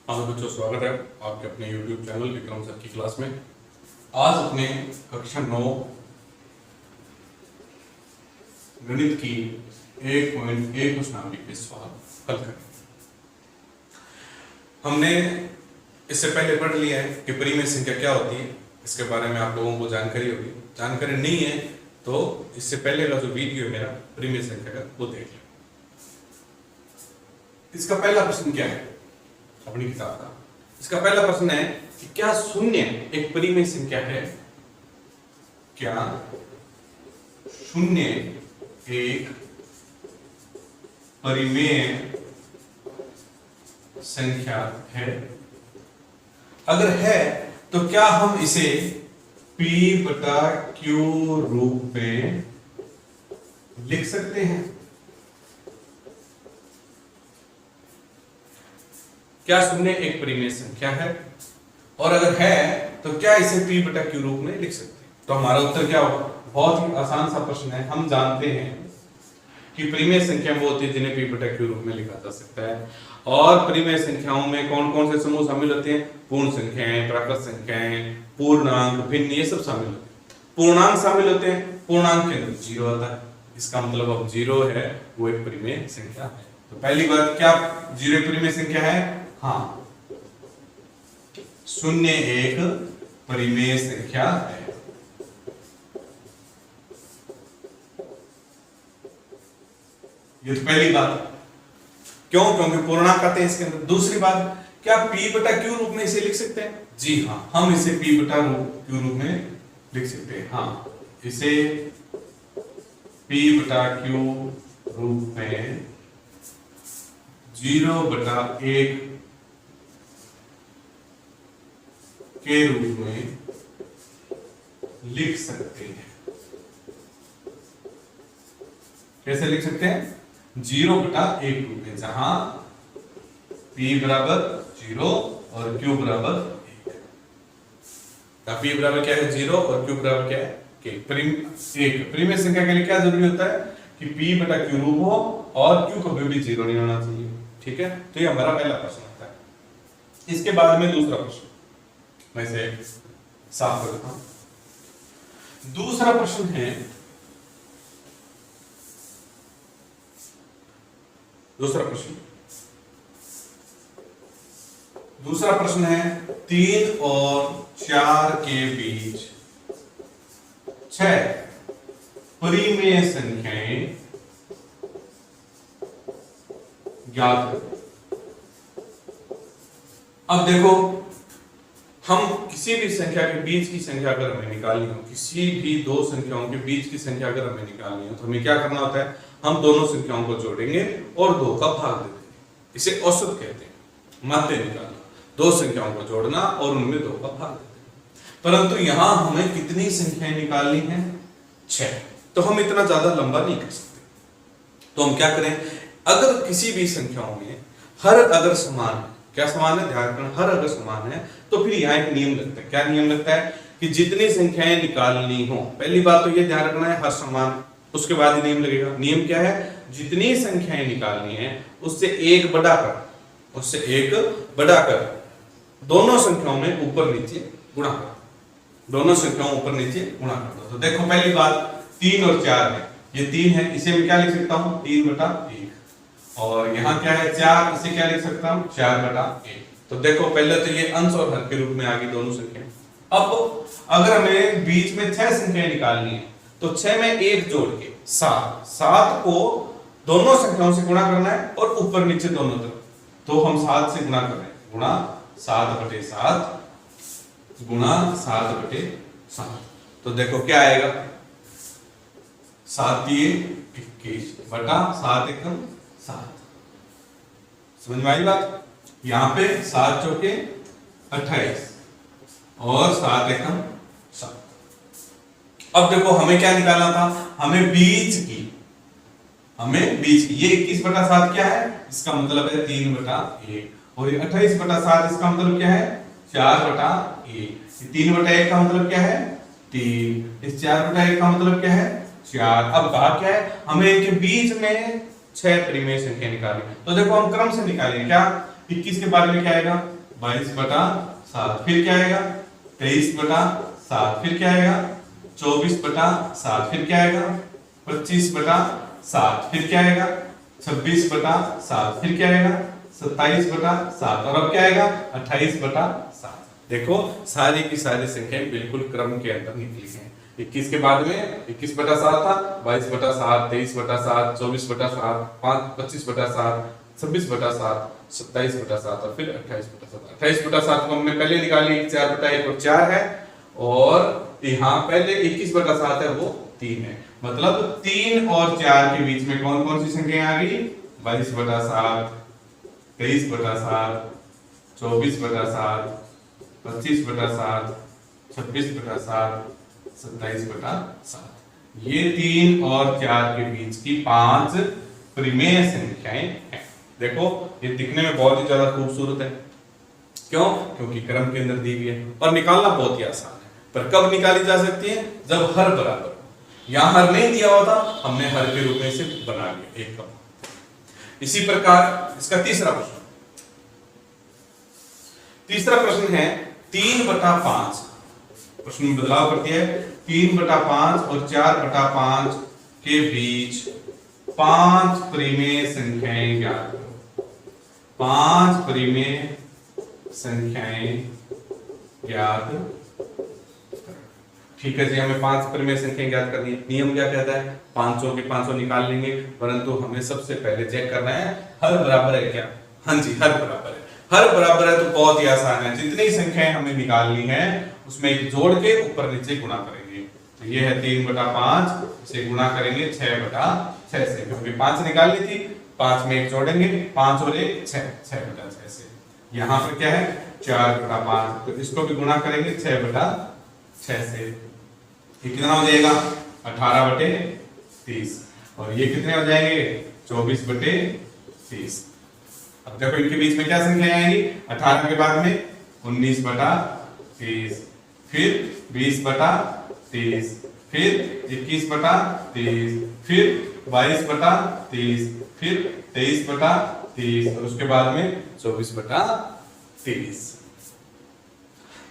हाँ तो बच्चों, स्वागत है आपके अपने YouTube चैनल विक्रम सर की क्लास में। आज अपने कक्षा 9 गणित की 1.1 प्रश्नावली के सवाल हल करें। हमने इससे पहले पढ़ लिया है कि परिमेय संख्या क्या होती है, इसके बारे में आप लोगों को जानकारी होगी। जानकारी नहीं है तो इससे पहले का जो वीडियो है मेरा परिमेय संख्या का, वो देख लें। इसका पहला प्रश्न क्या है अपनी किताब का? इसका पहला प्रश्न है कि क्या शून्य एक परिमेय संख्या है? क्या शून्य एक परिमेय संख्या है? अगर है तो क्या हम इसे P बटा Q रूप में लिख सकते हैं? क्या शून्य एक परिमेय संख्या है? और अगर है तो क्या इसे P बटा Q रूप में लिख सकते हैं? तो हमारा उत्तर क्या होगा? बहुत ही आसान सा प्रश्न है। हम जानते हैं कि परिमेय संख्या वो होती है जिन्हें P बटा Q रूप में लिखा जा सकता है। और परिमेय संख्याओं में कौन कौन से समूह शामिल होते हैं? पूर्ण संख्याएं, प्राकृत संख्याएं, पूर्णांक, भिन्न, ये सब शामिल होते हैं। पूर्णांक शामिल होते हैं, पूर्णांक के अंदर जीरो आता है, इसका मतलब अब जीरो है वो एक परिमेय संख्या है। तो पहली बात, क्या जीरो एक परिमेय संख्या है? हाँ, शून्य एक परिमेय संख्या है। ये तो पहली बात। क्यों? क्योंकि पूर्णांक आते हैं इसके अंदर। दूसरी बात, क्या P बटा Q रूप में इसे लिख सकते हैं? जी हाँ, हम इसे P बटा Q रूप में लिख सकते हैं। हाँ, इसे P बटा Q रूप में 0 बटा 1 के रूप में लिख सकते हैं। कैसे लिख सकते हैं? 0 बटा 1 रूप में, जहां P बराबर 0 और Q बराबर 1। P बराबर क्या है? 0 और Q बराबर क्या है? 1। परिमेय संख्या के लिए क्या जरूरी होता है कि P बटा Q रूप हो और Q कभी भी 0 नहीं होना चाहिए। ठीक है, तो ये हमारा पहला प्रश्न होता है। इसके बाद में दूसरा प्रश्न मैं इसे साफ कर देता हूं। दूसरा प्रश्न है, दूसरा प्रश्न है 3 और 4 के बीच 6 परिमेय संख्याएं ज्ञात करें। अब देखो, हम किसी भी संख्या के बीच की संख्या अगर हमें निकालनी हो, किसी भी दो संख्याओं के बीच की संख्या अगर हमें निकालनी हो, तो हमें क्या करना होता है? हम दोनों संख्याओं को जोड़ेंगे और 2 का भाग दे देंगे। इसे औसत कहते हैं, माध्य निकालना। दो संख्याओं को जोड़ना और उनमें 2 का भाग दे देंगे। परंतु यहां हमें कितनी संख्याएं निकालनी है? 6। तो हम इतना ज्यादा लंबा नहीं कर सकते। तो हम क्या करें? अगर किसी भी संख्याओं में हर अगर समान है, क्या समान है? ध्यान रखना, हर अगर समान है तो फिर यहाँ एक नियम लगता है। क्या नियम लगता है? कि जितनी संख्याएं निकालनी हो, पहली बात तो ये ध्यान रखना है, हर समान, उसके बाद ही नियम लगेगा। नियम क्या है? जितनी संख्याएं निकालनी है उससे एक बढ़ाकर दोनों संख्याओं में ऊपर नीचे गुणा कर। दोनों संख्याओं ऊपर नीचे गुणा कर दो। तो देखो, पहली बात 3 और 4 है, ये 3 है, इसे मैं क्या लिख सकता हूं? 3 बटा 1। और यहाँ क्या है? 4, इसे क्या लिख सकता हूं? 4 बटा 1। तो देखो, पहले तो ये अंश और हर के रूप में आ गई दोनों संख्याएं। अब अगर हमें बीच में 6 संख्याएं निकालनी है तो 6 में 1 जोड़ के 7 को दोनों संख्याओं से गुणा करना है और ऊपर नीचे दोनों तरफ। तो हम 7 से गुणा कर रहे हैं, गुणा 7/7 गुणा 7/7। तो देखो क्या आएगा? 7 × 21 बटा 7 × 7। समझ में आई बात? यहां पे 7 चौके 28 और 7 एकम 7। अब देखो, हमें क्या निकालना था? हमें बीच की, ये 21/7 क्या है? इसका मतलब है 3/1। और ये 28/7 इसका मतलब क्या है? 4/1। 3/1 का मतलब क्या है? 3। इस 4/1 का मतलब क्या है? 4। अब कहा क्या है? हमें इनके बीच में 6 परिमेय संख्या निकालनी। तो देखो हम क्रम से निकालेंगे। क्या 21 के बाद में क्या आएगा? 22/7, फिर क्या आएगा 23/7, फिर क्या आएगा 24/7, फिर क्या आएगा 25/7, फिर क्या आएगा 26/7, फिर क्या आएगा 27/7, और अब क्या आएगा 28/7। देखो सारी की सारी संख्याएं बिल्कुल क्रम के अंदर निकली हैं। 21 के बाद में 21/7 था, 22/7, 23/7, 24/7, 25/7, 26/7, 27/7 और फिर 28/7। 28/7 को हमने पहले निकाली, 4/1 और 4 है, और यहाँ पहले 21/7 है वो 3 है। मतलब 3 और 4 के बीच में कौन कौन सी संख्या आ गई 22/7, 23/7, 24/7, 25/7, 26/7, 27/7। ये 3 और 4 के बीच की 5 परिमेय संख्याएं हैं। देखो ये दिखने में बहुत ही ज्यादा खूबसूरत है, क्यों? क्योंकि क्रम के अंदर दी हुई है और निकालना बहुत ही आसान है। पर कब निकाली जा सकती है? जब हर बराबर हो। यहां हर नहीं दिया हुआ था, हमने हर के रूप में इसे बना लिया एक का। इसी प्रकार इसका तीसरा प्रश्न है 3/5। प्रश्न में बदलाव करती है 3/5 और 4/5 के बीच 5 परिमेय संख्याएं ज्ञात करो। 5 परिमेय संख्याएं ज्ञात करो। ठीक है जी, हमें 5 परिमेय संख्याएं ज्ञात करनी है। नियम क्या कहता है? 500 के 500 निकाल लेंगे, परंतु हमें सबसे पहले चेक करना है हर बराबर है क्या। हाँ जी, हर बराबर है। हर बराबर है तो बहुत ही आसान है, जितनी संख्याएं हमें निकालनी है उसमें एक जोड़ के ऊपर नीचे गुणा करेंगे। तो ये है 3/5, इसे गुणा करेंगे 6/6 से, क्योंकि 5 निकालनी थी, 5 में एक जोड़ेंगे, 5 और 1 6, 6/6 से। यहाँ पर क्या है 4/5, तो इसको भी गुणा करेंगे 6/6 से। ये कितना हो जाएगा 18/30, और ये कितने हो जाएंगे 24/30। अब देखो इनके बीच में क्या संख्या आएगी 18 के बाद में 19/30, फिर 20/30, फिर 21/30, फिर 22/30, फिर 23/30 और उसके बाद में 24/30।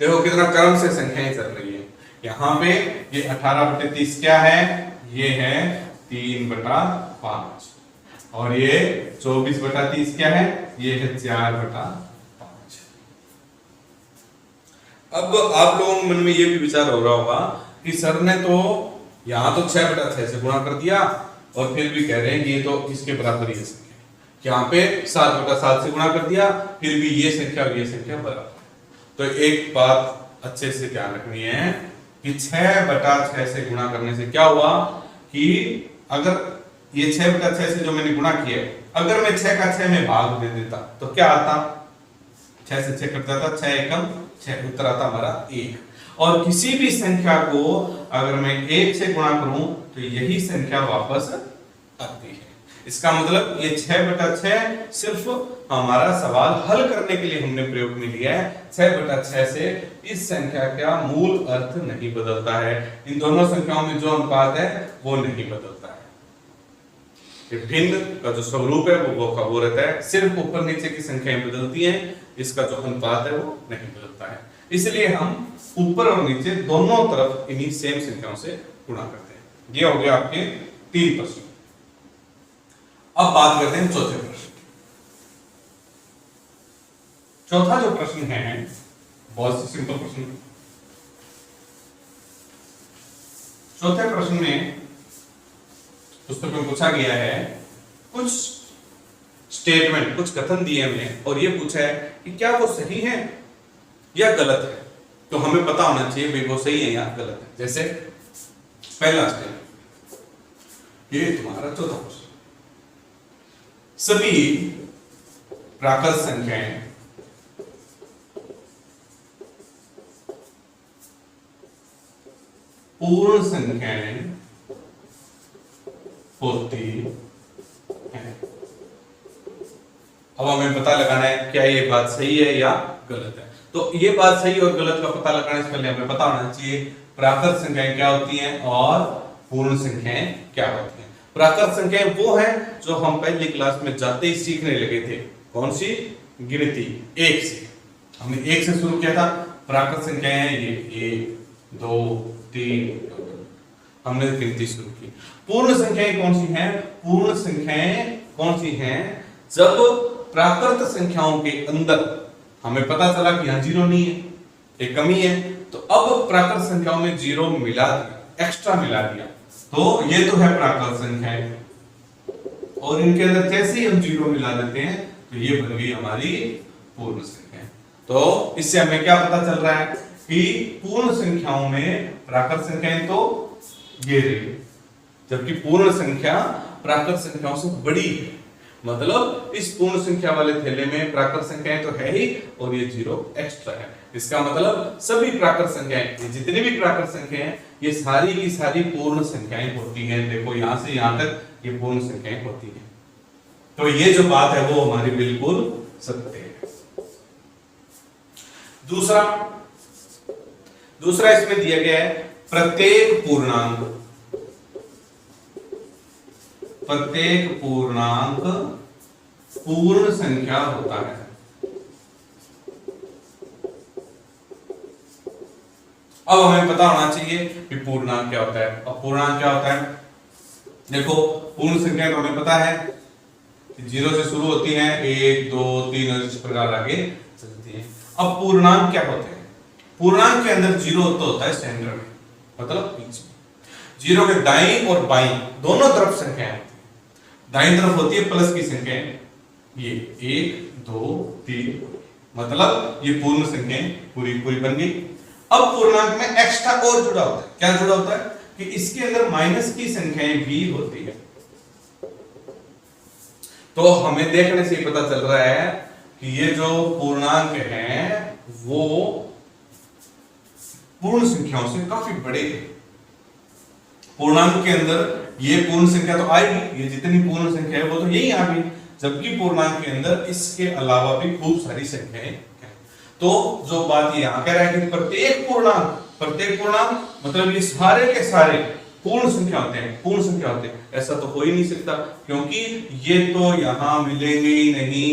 देखो कितना क्रम से संख्याएं चल रही है। यहाँ पे ये 18/30 क्या है? ये है 3/5, और ये 24/30 क्या है? ये है 4/5। अब आप लोगों के मन में ये भी विचार हो रहा होगा कि सर ने तो यहाँ तो 6/6 से गुणा कर दिया और फिर भी कह रहे हैं कि ये तो इसके बराबर ही है संख्या। यहाँ पे 7/7 से गुणा कर दिया, फिर भी ये संख्या और ये संख्या बराबर। तो एक बात अच्छे से ध्यान रखनी है कि 6/6 से गुणा करने से क्या हुआ कि अगर ये 6/6 से जो मैंने गुणा किया, अगर मैं 6 का 6 में भाग दे देता तो क्या आता? 6 से 6 कट जाता, 6 एकम 6, उत्तर आता हमारा 1। और किसी भी संख्या को अगर मैं 1 से गुणा करूं तो यही संख्या वापस आती है। इसका मतलब ये 6/6 सिर्फ हमारा सवाल हल करने के लिए हमने प्रयोग में लिया है। 6/6 से इस संख्या का मूल अर्थ नहीं बदलता है। इन दोनों संख्याओं में जो अनुपात है वो नहीं बदलता है। भिन्न का जो स्वरूप है वो रहता है, सिर्फ ऊपर नीचे की संख्याएं बदलती हैं, इसका जो अनुपात है वो नहीं बदलता है। इसलिए हम ऊपर और नीचे दोनों तरफ इन्हीं सेम संख्याओं से गुणा करते हैं। ये हो गया आपके 3 प्रश्न। अब बात करते हैं चौथे प्रश्न। चौथा जो प्रश्न है बहुत ही सिंपल प्रश्न। चौथे प्रश्न में पुस्तक में पूछा गया है कुछ स्टेटमेंट, कुछ कथन दिए हमें, और ये पूछा है कि क्या वो सही है या गलत है। तो हमें पता होना चाहिए भाई वो सही है या गलत है। जैसे पहला स्टेटमेंट, ये तुम्हारा चौथा प्रश्न, सभी प्राकृत संख्याएं पूर्ण संख्याएं होती है। अब हमें पता लगाना है क्या ये बात सही है या गलत है। तो ये बात सही और गलत का पता लगाने से पहले हमें पता होना चाहिए प्राकृत संख्याएं क्या होती हैं और पूर्ण संख्याएं क्या होती हैं। प्राकृत संख्याएं वो हैं जो हम पहली क्लास में जाते ही सीखने लगे थे। कौन सी? गिनती 1 से। हमने 1 से शुरू किया था, प्राकृत संख्याएं हैं ये 1 2 3, हमने गिनती शुरू की। पूर्ण संख्याएं कौन सी हैं? पूर्ण संख्याएं कौन सी हैं? जब प्राकृत संख्याओं के अंदर हमें पता चला कि यहां 0 नहीं है, एक कमी है, तो अब प्राकृत संख्याओं में 0 मिला दिया, एक्स्ट्रा मिला दिया, तो ये तो है प्राकृत संख्याएं, और इनके अंदर जैसे ही हम 0 मिला देते हैं तो ये बन गई हमारी पूर्ण संख्याएं। तो इससे हमें क्या पता चल रहा है कि पूर्ण संख्याओं में प्राकृत संख्याएं तो ये रही, जबकि पूर्ण संख्या प्राकृत संख्याओं से बड़ी है। मतलब इस पूर्ण संख्या वाले थैले में प्राकृत संख्याएं तो है ही, और ये 0 एक्स्ट्रा है। इसका मतलब सभी प्राकृत संख्याएं, जितनी भी प्राकृत संख्याएं हैं, ये सारी की सारी पूर्ण संख्याएं होती हैं। देखो यहां से यहां तक ये पूर्ण संख्याएं होती हैं। तो ये जो बात है वो हमारी बिल्कुल सत्य है। दूसरा इसमें दिया गया है प्रत्येक पूर्णांक पूर्ण संख्या होता है। अब हमें पता होना चाहिए कि पूर्णांक क्या होता है। अब पूर्णांक क्या होता है? देखो पूर्ण संख्या तो हमें पता है कि 0 से शुरू होती है, 1 2 3 और इस प्रकार आगे चलती है। अब पूर्णांक क्या होते हैं? पूर्णांक के अंदर 0 तो होता है सेंटर में, मतलब बीच में। 0 के दाईं और बाईं दोनों तरफ संख्याएं होती है। दाईं तरफ होती है प्लस की संख्याएं, ये 1 2 3, मतलब ये पूर्ण संख्याएं पूरी पूरी बन गई। अब पूर्णांक में एक्स्ट्रा और जुड़ा होता है। क्या जुड़ा होता है कि इसके अंदर माइनस की संख्याएं भी होती है। तो हमें देखने से पता चल रहा है कि ये जो पूर्णांक हैं वो पूर्ण संख्याओं से काफी बड़े हैं। पूर्णांक के अंदर ये पूर्ण संख्या तो आएगी, ये जितनी पूर्ण संख्या है वो तो यही आ गई, जबकि पूर्णांक के अंदर इसके अलावा भी खूब सारी संख्याएं हैं। तो जो बात ये यहां कह रहा है कि प्रत्येक पूर्णांक मतलब ये सारे के सारे पूर्ण संख्या होते हैं, पूर्ण संख्या होते हैं। ऐसा तो हो ही नहीं सकता, क्योंकि ये तो यहां मिलेंगे ही नहीं।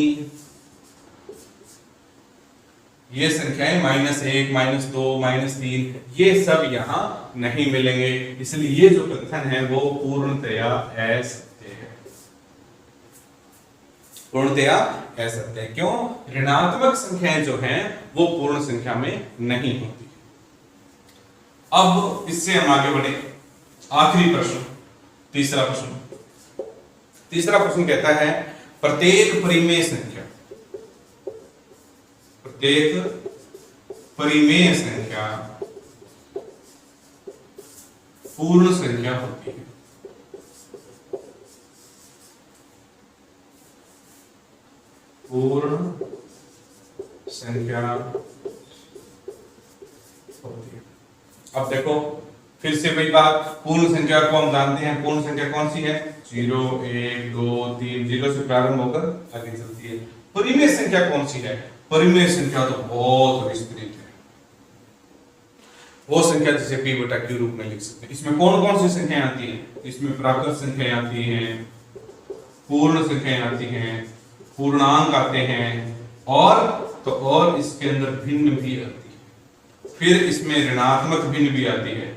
ये संख्याएं -1 -2 -3 ये सब यहां नहीं मिलेंगे। इसलिए ये जो कथन है वो पूर्णतया असत्य है, पूर्णतया असत्य है। क्यों? ऋणात्मक संख्याएं जो हैं वो पूर्ण संख्या में नहीं होती। अब इससे हम आगे बढ़े। आखिरी प्रश्न, तीसरा प्रश्न कहता है प्रत्येक परिमेय संख्या पूर्ण संख्या होती है। पूर्ण संख्या होती है। अब देखो फिर से वही बात, पूर्ण संख्या को हम जानते हैं। पूर्ण संख्या कौन सी है? 0 1 2 3, 0 से प्रारंभ होकर आगे चलती है। परिमेय संख्या कौन सी है? परिमेय संख्या तो बहुत विस्तृत है। वो संख्या जिसे p बटा q रूप में लिख सकते हैं। इसमें कौन कौन सी संख्याएं आती हैं? इसमें प्राकृत संख्याएं आती हैं, पूर्ण संख्याएं आती हैं, पूर्णांक आते हैं, और इसके अंदर भिन्न भी आती है। फिर इसमें ऋणात्मक भिन्न भी आती है,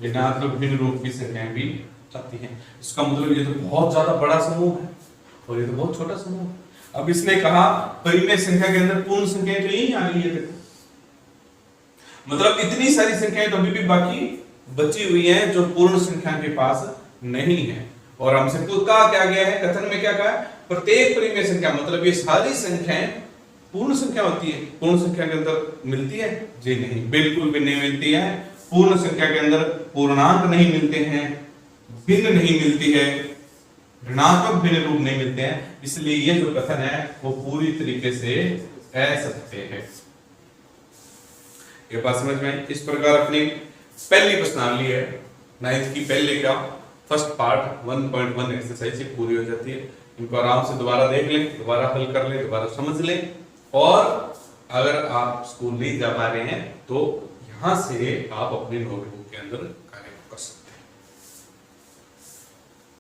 ऋणात्मक भिन्न रूप की संख्याएं भी आती हैं। इसका मतलब ये तो बहुत ज्यादा बड़ा समूह है और ये तो बहुत छोटा समूह है। अब इसने कहा परिमेय संख्या के अंदर पूर्ण संख्याएं तो यही आ गई है। देखो मतलब इतनी सारी संख्याएं तो अभी भी बाकी बची हुई हैं जो पूर्ण संख्या के पास नहीं है। और हमसे कहा क्या गया है? कथन में क्या कहा? प्रत्येक परिमेय संख्या, मतलब ये सारी संख्याएं पूर्ण संख्या होती है। पूर्ण संख्या के अंदर मिलती है? जी नहीं, बिल्कुल भी नहीं मिलती है। पूर्ण संख्या के अंदर पूर्णांक नहीं मिलते हैं, भिन्न नहीं मिलती है, ऋणात्मक भिन्न रूप नहीं मिलते हैं। इसलिए ये जो कथन है वो पूरी तरीके से असत्य है। ये बात समझ में आई? इस प्रकार अपनी पहली प्रश्नावली है 9th की पहले का फर्स्ट पार्ट 1.1 एक्सरसाइज पूरी हो जाती है। इनको आराम से दोबारा देख लें, दोबारा हल कर लें, दोबारा समझ लें। और अगर आप स्कूल नहीं जा पा रहे हैं तो यहां से आप अपने नोटबुक के अंदर